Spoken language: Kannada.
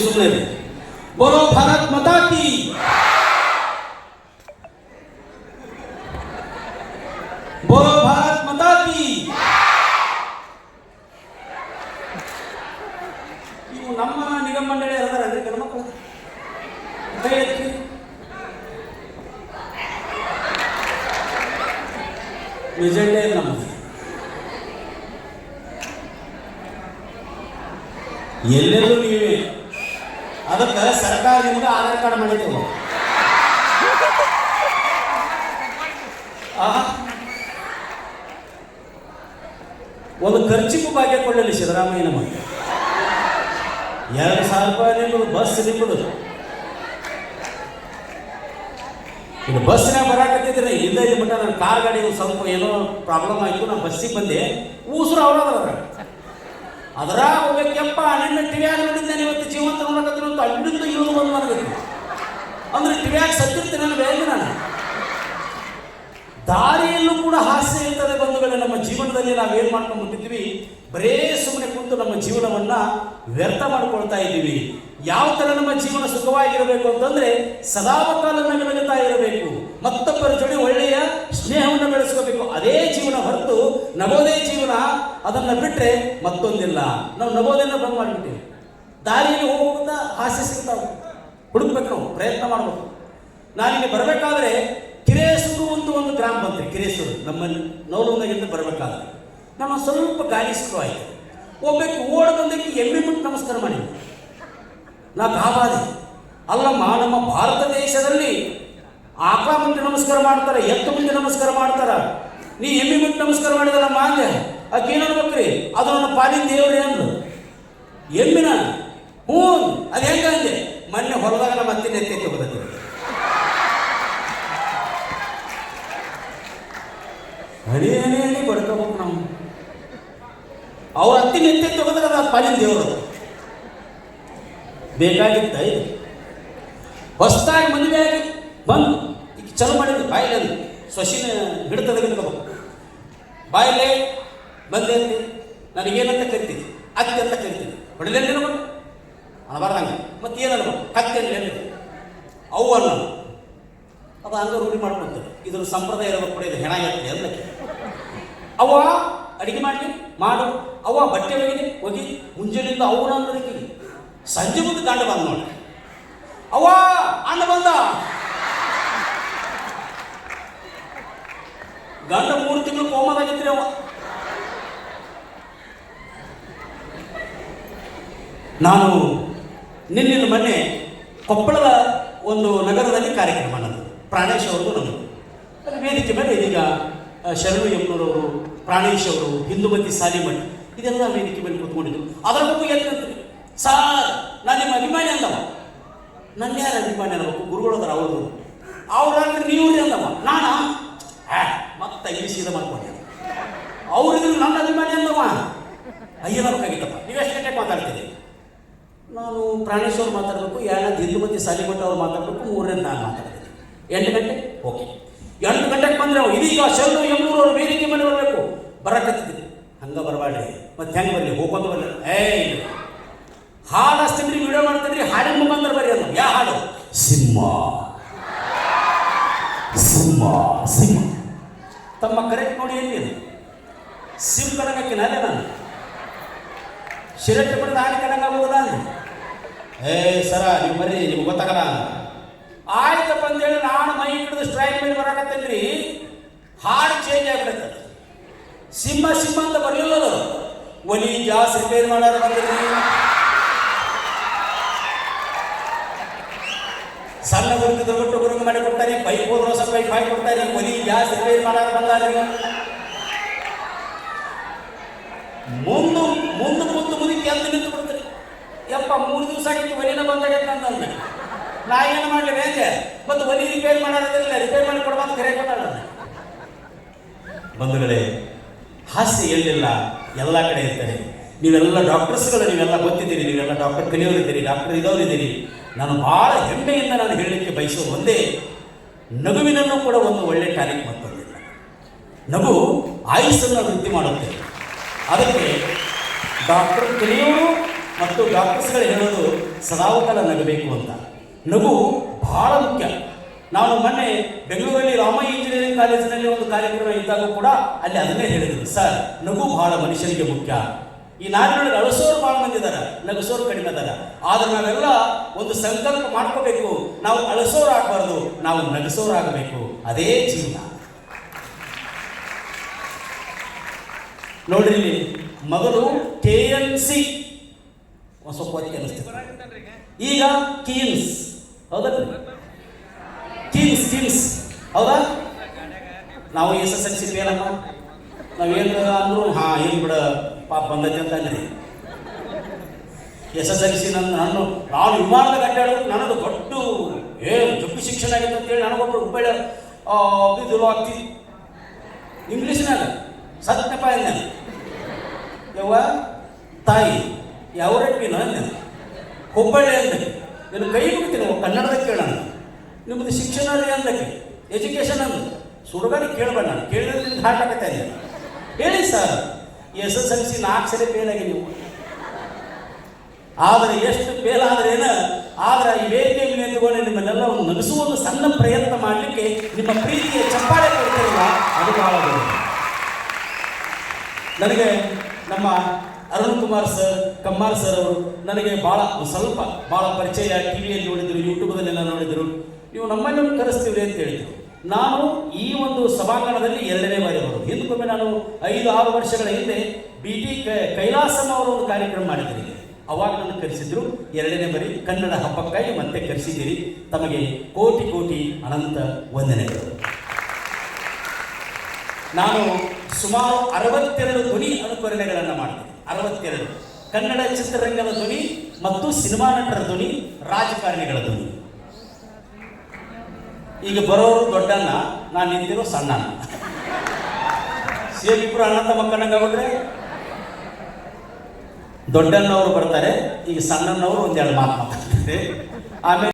सुनले बोलो भारत माता की, बोलो भारत माता की। ಇವು ನಮ್ಮ ನಿಗಮ ಮಂಡಳಿ ಅದಾರಲ್ರಿ ಗಣಮಕ್ಕಳು ಕೈ ಎತ್ತಿ. ಎಜೆಂಡೇ ನಮ್ಮದು. ಎಲ್ಲೆಲ್ಲೂ ನೀವೇ. ಅದಕ್ಕೆ ಸರ್ಕಾರ ನಿಮ್ಗೆ ಆಧಾರ್ ಕಾರ್ಡ್ ಮಾಡಿದ್ದೇವೆ. ಒಂದು ಖರ್ಚಿಗೂ ಭಾಗ್ಯ ಕೊಳ್ಳಲಿ ಸಿದ್ದರಾಮಯ್ಯನ ಮಗ. 2,000 ರೂಪಾಯಿ ನಿಂಬುದು ಬಸ್ ನಿಂಬುದು. ಈಗ ಬಸ್ನಾಗ ಬರಾಕತ್ತಿದ್ರೆ ಇಲ್ಲಿಂದ ಇಲ್ಲಿ ಮಟ್ಟ ನನ್ನ ಕಾರ್ ಗಾಡಿ ಸ್ವಲ್ಪ ಏನೋ ಪ್ರಾಬ್ಲಮ್ ಆಯಿತು, ನಾನು ಬಸ್ಸಿಗೆ ಬಂದೆ. ಉಸಿರು ಅವರದ್ರ ಅದರ ಹೋಗ್ಬೇಕಪ್ಪ. ನಿನ್ನ ಟಿವಿಯಾಗ ನೋಡಿದ್ದೇನೆ, ಇವತ್ತು ಜೀವಂತ ನೋಡಕತ್ತೀನಿ ಅಂತ ಅಲ್ಲಿಂದ ಇರೋದು ಬಂದು ನನಗೆ. ಅಂದ್ರೆ ಟಿವಿಯಾಗ ಸತ್ತಿರ್ತೀನಿ ನಾನು ಬೇರೆ. ನಾನು ದಾರಿಯಲ್ಲೂ ಕೂಡ ಹಾಸ್ಯ ಇರ್ತದೆ ಬಂಧುಗಳೇ. ನಮ್ಮ ಜೀವನದಲ್ಲಿ ನಾವೇನು ಮಾಡ್ಕೊಂಡ್ಬಿಟ್ಟಿದ್ವಿ, ಬರೇ ಸುಮ್ಮನೆ ಕುಂತು ನಮ್ಮ ಜೀವನವನ್ನ ವ್ಯರ್ಥ ಮಾಡ್ಕೊಳ್ತಾ ಇದ್ದೀವಿ. ಯಾವ ಥರ ನಮ್ಮ ಜೀವನ ಸುಖವಾಗಿರಬೇಕು ಅಂತಂದ್ರೆ ಸದಾಕಾಲ ನಗುತ್ತಾ ಇರಬೇಕು, ಮತ್ತೊಬ್ಬರ ಜೊತೆ ಒಳ್ಳೆಯ ಸ್ನೇಹವನ್ನು ಬೆಳೆಸ್ಕೋಬೇಕು. ಅದೇ ಜೀವನ ಹೊರತು ನಗೋದೇ ಜೀವನ, ಅದನ್ನು ಬಿಟ್ಟರೆ ಮತ್ತೊಂದಿಲ್ಲ. ನಾವು ನಗೋದನ್ನ ಬಂದ್ ಮಾಡಿಬಿಟ್ಟಿವಿ. ದಾರಿಯಲ್ಲಿ ಹೋಗುತ್ತಾ ಹಾಸ್ಯ ಸಿಗ್ತಾವೆ, ಹುಡುಕ್ಬೇಕು, ನಾವು ಪ್ರಯತ್ನ ಮಾಡಬೇಕು. ನಾನಿಲ್ಲಿ ಬರಬೇಕಾದ್ರೆ ಕಿರೇಸೂರು ಅಂತ ಒಂದು ಗ್ರಾಮ ಬಂತ್ರಿ. ಕಿರೇಸೂರು ನಮ್ಮ ನವಲೂರಿನಾಗಿಂದ ಬರಬೇಕಾದ್ರೆ ನಮ್ಮ ಸ್ವಲ್ಪ ಗಾಳಿ ಶುರು ಆಯಿತು. ಒಬ್ಬಕ್ಕೆ ಓಡ ಬಂದಕ್ಕೆ ಎಮ್ಮೆ ಬಿಟ್ಟು ನಮಸ್ಕಾರ ಮಾಡಿದ್ವಿ. ನಾ ಗಾಬಾದೆ. ಅಲ್ಲಮ್ಮ, ನಮ್ಮ ಭಾರತ ದೇಶದಲ್ಲಿ ಆಕಳ ಮುಂದೆ ನಮಸ್ಕಾರ ಮಾಡ್ತಾರೆ, ಎತ್ತು ಮುಂದೆ ನಮಸ್ಕಾರ ಮಾಡ್ತಾರ, ನೀ ಎಮ್ಮೆ ಬಿಟ್ಟು ನಮಸ್ಕಾರ ಮಾಡಿದಲ್ಲಮ್ಮ ಅಂದೆ. ಆಕೇನು ಅನ್ಬೇಕ್ರಿ, ಅದು ನನ್ನ ಪಾಲಿನ ದೇವ್ರಿ ಅಂದ್ರು. ಎಮ್ಮಿನ ಹ್ಞೂ ಅದು ಹೆಂಗಂದೆ. ಮೊನ್ನೆ ಹೊರದಾಗ ನಮ್ಮ ಅತ್ತಿನ ಎತ್ತಿ ಬರ್ತದೆ. ಹಣಿ ಬಡ್ಕೋಬೇಕು ನಾವು. ಅವ್ರ ಹತ್ತಿನ ಎತ್ತೆ ತಗೋದ್ರೆ ಅದು ಪಾಲಿನ ದೇವರು. ಬೇಕಾಗಿತ್ತ ಇದು ಹೊಸದಾಗಿ ಮದುವೆ ಆಗಿ ಬಂದು ಈಗ ಚಲೋ ಮಾಡಿದ್ರು. ಬಾಯಿಲೆ ಸೊಸಿನ ಹಿಡ್ತದ ಹಿಡ್ಕೋಬೇಕು. ಬಾಯಿಲೆ ಬಂದೆ ಅಂತೆ ನನಗೇನಂತ ಕರಿತೀನಿ, ಅತ್ತೆ ಅಂತ ಕರಿತೀನಿ. ಹೊಡೆದೇನು ನಮಗೆ ಅನ್ನಬಾರ್ದಂಗೆ. ಮತ್ತೆ ಏನಲ್ಲ ಕತ್ತೇನು ಅವ್ವನ್ನ ಅದು ಹಂಗೆ ರೂಢಿ ಮಾಡ್ಕೊಳ್ತಾರೆ. ಇದ್ರ ಸಂಪ್ರದಾಯ ಇರಬೇಕು ಕೂಡ. ಇದು ಹೆಣ ಇರುತ್ತೆ ಎಲ್ಲಕ್ಕೆ. ಅವ್ವ ಅಡಿಗೆ ಮಾಡಲಿ ಮಾಡು, ಅವ್ವ ಬಟ್ಟೆ ಹೋಗಿ ಮುಂಜಾನೆಯಿಂದ ಅವನ ಅಂದ್ರೆ ಸಂಜೆ ಮುಂದೆ ಗಂಡ ಬಂದ ನೋಡಿ. ಅವ್ವ ಅಣ್ಣ ಬಂದ. ಗಂಡ 3 ತಿಂಗಳು ಕೋಮದಾಗಿದ್ರಿ. ಅವ ನಾನು ನಿನ್ನಿನ ಮೊನ್ನೆ ಕೊಪ್ಪಳದ ಒಂದು ನಗರದಲ್ಲಿ ಕಾರ್ಯಕ್ರಮ ನನ್ನದು, ಪ್ರಾಣೇಶ್ ಅವ್ರದ್ದು ನಮ್ಮದು. ಅಲ್ಲಿ ವೇದಿಕೆ ಮೇಲೆ ಇದೀಗ ಶರಣು ಯಮ್ನೂರವರು, ಪ್ರಾಣೇಶ್ ಅವರು, ಹಿಂದೂಮತಿ ಸಾಲಿಮಠ್ ಇದೆಲ್ಲ ವೇದಿಕೆ ಮೇಲೆ ಕೂತ್ಕೊಂಡಿದ್ರು. ಅದರ ಬಗ್ಗೆ ಹೇಳ್ತಂತ್ರಿ, ಸಾರ್ ನಾನು ನಿಮ್ಮ ಅಭಿಮಾನಿ ಅಂದವ. ನನ್ನ ಯಾರು ಅಭಿಮಾನಿ ಅನ್ನಬೇಕು, ಗುರುಗಳದಾರ ಅವರು. ಅವ್ರಾದ್ರೆ ನೀವ್ರಿ ಅಂದವ. ನಾನ ಮತ್ತೆ ಸೀದ ಮಾಡ್ಕೊಂಡೆ. ಅವ್ರಿದ್ರು ನನ್ನ ಅಭಿಮಾನಿ ಅಂದವ. ಅಯ್ಯನಬೇಕಾಗಿತ್ತಪ್ಪ, ನೀವೆಷ್ಟು ಗಂಟೆಗೆ ಮಾತಾಡ್ತೀರಿ? ನಾನು ಪ್ರಾಣೇಶ್ ಅವ್ರು ಮಾತಾಡಬೇಕು, 2 ಹಿಂದೂಮತಿ ಸಾಲಿಮಠ್ ಅವ್ರು ಮಾತಾಡಬೇಕು, 3 ನಾನು ಮಾತಾಡ್ತೀನಿ. 8 ಗಂಟೆ ಓಕೆ. 8 ಗಂಟೆಗೆ ಬಂದ್ರೆ ಇದೀಗ ಶರಣು ಯಮ್ನೂರವ್ರು ವೇದಿಕೆ ಮೇಲೆ ಬರಬೇಕು. ಬರಕತ್ತಿದ್ದೀನಿ. ಹಂಗೆ ಬರಬಾಡ್ರಿ, ಮತ್ತೆ ಹೆಂಗೆ ಬರಲಿ, ಹೋಗ್ಕೊಂಡು ಬರಲಿ. ಹಾಡು ಅಷ್ಟೇ ವಿಡಿಯೋ ಮಾಡ್ತಿದ್ರಿ, ಹಾಡಿನ ಮುಖಾಂತರ ಬರೀ ಅಲ್ಲ. ಯಾವ ಹಾಡು? ಸಿಂಹ ಸಿಂಹ ಸಿಂಹ. ತಮ್ಮ ಕರೆಕ್ಟ್ ನೋಡಿ ಎಲ್ಲಿ ಸಿಂಹ ಕಡಗಕ್ಕಿನ ಅಲ್ಲೇ ನಾನು ಶಿರಟ್ಟೆ ಪಡೆದ ಹಾಡಿ ಕಡಂಗಾಗ್ಬೋದ ಅಂದೆ. ಸರ ನೀವು ಬರ್ರಿ, ನಿಮ್ಗೆ ಗೊತ್ತಾಗಲ್ಲ. ಆಯ್ತಪ್ಪ ಅಂತೇಳಿ ನಾನು ಮೈ ಹಿಡಿದು ಸ್ಟ್ರೈಕ್ ಮೇಲೆ ಬರಾಕತ್ತೇನ್ರಿ. ಹಾಡು ಚೇಂಜ್ ಆಗ್ಬಿಡುತ್ತೆ. ಸಿಂಹ ಸಿಂಹ ಅಂತ ಬರಲಿಲ್ಲ. ಅದು ಒಲಿ ಜಾಸ್ತಿ ರಿಪೇರ್ ಮಾಡಾರ ಬಂದ್ರಿ. ಸಣ್ಣ ಗುರುತು ದೊಡ್ಡ ಗುರುಂಗ ಮಾಡಿ ಕೊಡ್ತಾರೆ, ಪೈಪ್ ಹೋದ್ರೆ ಹೊಸ ಪೈಪ್ ಹಾಕಿ ಕೊಡ್ತಾರೆ. ಒಲಿ ಜಾಸ್ತಿ ರಿಪೇರ್ ಮಾಡಾರ ಬಂದಾರ. ಮುಂದೆ ಮುದುಕಿ ಅಂತ ನಿಂತು ಬಿಡ್ತಾರೆ. ಯಪ್ಪ 3 ದಿವಸ ಆಗಿತ್ತು ಒಲಿನ ಬಂದಾಗೈತೆ ಅಂತಂದ. ನಾ ಏನು ಮಾಡಲಿ ಬೇಕೆ, ಮತ್ತು ಒಲಿ ರಿಪೇರ್ ಮಾಡೋದಿಲ್ಲ, ರಿಪೇರ್ ಮಾಡಿ ಕೊಡ್ಬಾರ್ದು ಕರೆ ಕೊಟ್ಟಾಳ. ಬಂಧುಗಳೇ, ಹಾಸ್ಯ ಎಲ್ಲಿಲ್ಲ, ಎಲ್ಲ ಕಡೆ ಇರ್ತಾರೆ. ನೀವೆಲ್ಲ ಡಾಕ್ಟರ್ಸ್ಗಳು, ನೀವೆಲ್ಲ ಗೊತ್ತಿದ್ದೀರಿ, ನೀವೆಲ್ಲ ಡಾಕ್ಟರ್ ಕಲಿಯೋರಿದ್ದೀರಿ, ಡಾಕ್ಟರ್ ಇದ್ದವರಿದ್ದೀರಿ. ನಾನು ಭಾಳ ಹೆಮ್ಮೆಯಿಂದ ನಾನು ಹೇಳಲಿಕ್ಕೆ ಬಯಸೋ ಒಂದೇ, ನಗುವಿನಲ್ಲೂ ಕೂಡ ಒಂದು ಒಳ್ಳೆ ಟಾನಿಕ್ ಮತ್ತೊಂದಿಲ್ಲ. ನಗು ಆಯುಸ್ಸನ್ನು ವೃದ್ಧಿ ಮಾಡುತ್ತೆ. ಅದಕ್ಕೆ ಡಾಕ್ಟರ್ ಕಲಿಯೋರು ಮತ್ತು ಡಾಕ್ಟರ್ಸ್ಗಳು ಹೇಳೋದು ಸದಾಕಾಲ ನಗಬೇಕು ಅಂತ. ನಗು ಬಹಳ ಮುಖ್ಯ. ನಾನು ಮೊನ್ನೆ ಬೆಂಗಳೂರಲ್ಲಿ ರಾಮಯ್ಯ ಇಂಜಿನಿಯರಿಂಗ್ ಕಾಲೇಜಿನಲ್ಲಿ ಒಂದು ಕಾರ್ಯಕ್ರಮ ಇದ್ದಾಗ ಕೂಡ ಅಲ್ಲಿ ಅದನ್ನೇ ಹೇಳಿದರು, ಸರ್ ನಗು ಬಹಳ ಮನುಷ್ಯನಿಗೆ ಮುಖ್ಯ. ಈ ನಾಡಿನೊಳಗೆ ಅಳಸೋರು ಭಾಳ ಮಂದಿ ಇದ್ದಾರೆ, ನಗಸೋರು ಕಡಿಮೆ ಅದಾರ. ಆದ್ರೆ ನಾವೆಲ್ಲ ಒಂದು ಸಂಕಲ್ಪ ಮಾಡ್ಕೋಬೇಕು, ನಾವು ಅಳಸೋರು ಆಗಬಾರ್ದು, ನಾವು ನಗಸೋರು ಆಗಬೇಕು. ಅದೇ ಜೀವನ. ನೋಡ್ರಿ ಇಲ್ಲಿ ಮೊದಲು KNC ಒಂದು ಸ್ವಲ್ಪ ಹೊತ್ತಿಗೆ ಅನಿಸ್ತಿದೆ, ಈಗ ಕೀನ್ಸ್. ಹೌದಲ್ರಿ? ಕೀನ್ಸ್ ಹೌದಾ? ನಾವು SSLC ಫೇಲಮ್ಮ, ನಾವೇನು ಅಂದ್ರು ಏನು ಬಿಡ ಪಾಪ ಬಂದೈತೆ ಅಂತ ಅಂದ್ರಿ. SSLC ನಾನು ವಿಮಾನದಾಗ ಅಡ್ಡಾಡೋದು ನನಗೆ ದೊಡ್ಡ ಜೊಬ್ಬು ಶಿಕ್ಷಣ ಆಗಿತ್ತು ಅಂತೇಳಿ ನನಗೊಬ್ಬರು ಹುಬ್ಬಳ್ಳಿ ಇದು ಆಗ್ತಿ ಇಂಗ್ಲೀಷ್ನಾಗ ಸತ್ಯಪ್ಪ ಅಂದ, ಯವ್ವ ತಾಯಿ ಯಾವ್ರಪ್ಪಿನ ಅಂದ, ಹುಬ್ಬಳ್ಳಿ ಅಂದ, ನೀನು ಕೈ ಮುಗ್ತೀನಿ ಕನ್ನಡದಾಗ ಕೇಳೋಣ, ನಿಮ್ಮದು ಶಿಕ್ಷಣ ಅಂದಕ್ಕೆ ಎಜುಕೇಷನ್ ಅಂದ, ಸುಡುಗಾಡಿ ಕೇಳಬೇಡ, ನಾನು ಕೇಳಿದ್ರೆ ಹಾಟ್ ಆಗತ್ತೆ ಅಂದೆ. ಹೇಳಿ ಸರ್, SSLC 4 ಸಲ ಫೇಲ್ ಆಗಿ ನೀವು. ಆದರೆ ಎಷ್ಟು ಫೇಲ್ ಆದ್ರೇನ, ಆದ್ರೆ ಈ ವೇದಿಕೆ ಮೇಲೆ ನಿಂತುಕೊಂಡು ನಿಮ್ಮನ್ನೆಲ್ಲ ಒಂದು ನಗಿಸುವ ಒಂದು ಸಣ್ಣ ಪ್ರಯತ್ನ ಮಾಡಲಿಕ್ಕೆ ನಿಮ್ಮ ಪ್ರೀತಿಯ ಚಪ್ಪಾಳೆ ಕೊಡ್ತಿರಲ್ಲ, ಅದು ಬಹಳ ದೊಡ್ಡದು. ನನಗೆ ನಮ್ಮ ಅರುಣ್ ಕುಮಾರ್ ಸರ್, ಕಮ್ಮಾರ್ ಸರ್ ಅವರು ನನಗೆ ಭಾಳ ಪರಿಚಯ. ಟಿವಿಯಲ್ಲಿ ನೋಡಿದ್ರು, ಯೂಟ್ಯೂಬ್ದಲ್ಲೆಲ್ಲ ನೋಡಿದ್ರು. ನೀವು ನಮ್ಮನ್ನು ಕರೆಸ್ತೀವಿ ಅಂತ ಹೇಳಿದ್ರು. ನಾನು ಈ ಒಂದು ಸಭಾಂಗಣದಲ್ಲಿ 2ನೇ ಬಾರಿ ಬರೋದು. ಹಿಂದಕ್ಕೊಮ್ಮೆ ನಾನು 5-6 ವರ್ಷಗಳ ಹಿಂದೆ BT ಕೈಲಾಸಂ ಅವರ ಒಂದು ಕಾರ್ಯಕ್ರಮ ಮಾಡಿದ್ದೀನಿ. ಅವಾಗ ನನ್ನ ಕರೆಸಿದ್ರು. 2ನೇ ಬಾರಿ ಕನ್ನಡ ಹಬ್ಬಕ್ಕಾಗಿ ಮತ್ತೆ ಕರೆಸಿದ್ದೀರಿ. ತಮಗೆ ಕೋಟಿ ಕೋಟಿ ಅನಂತ ವಂದನೆಗಳು. ನಾನು ಸುಮಾರು 62 ಧ್ವನಿ ಅನುಕರಣೆಗಳನ್ನು ಮಾಡ್ತೀನಿ. 62 ಕನ್ನಡ ಚಿತ್ರರಂಗದ ಧ್ವನಿ ಮತ್ತು ಸಿನಿಮಾ ನಟರ ಧ್ವನಿ, ರಾಜಕಾರಣಿಗಳ ಧ್ವನಿ. ಈಗ ಬರೋರು ದೊಡ್ಡಣ್ಣ, ನಾನು ನಿಂತಿರೋ ಸಣ್ಣಣ್ಣ. ಸೇಮ್ ಇಬ್ಬರು ಅಣ್ಣ ತಮ್ಮ ಕಣ್ಣಂಗಾಗ್ಬಿಟ್ರೆ ದೊಡ್ಡಣ್ಣವರು ಬರ್ತಾರೆ, ಈಗ ಸಣ್ಣಣ್ಣವರು ಒಂದೆರಡು ಮಾತು ಮಾತಾಡ್ತಾರೆ. ಆಮೇಲೆ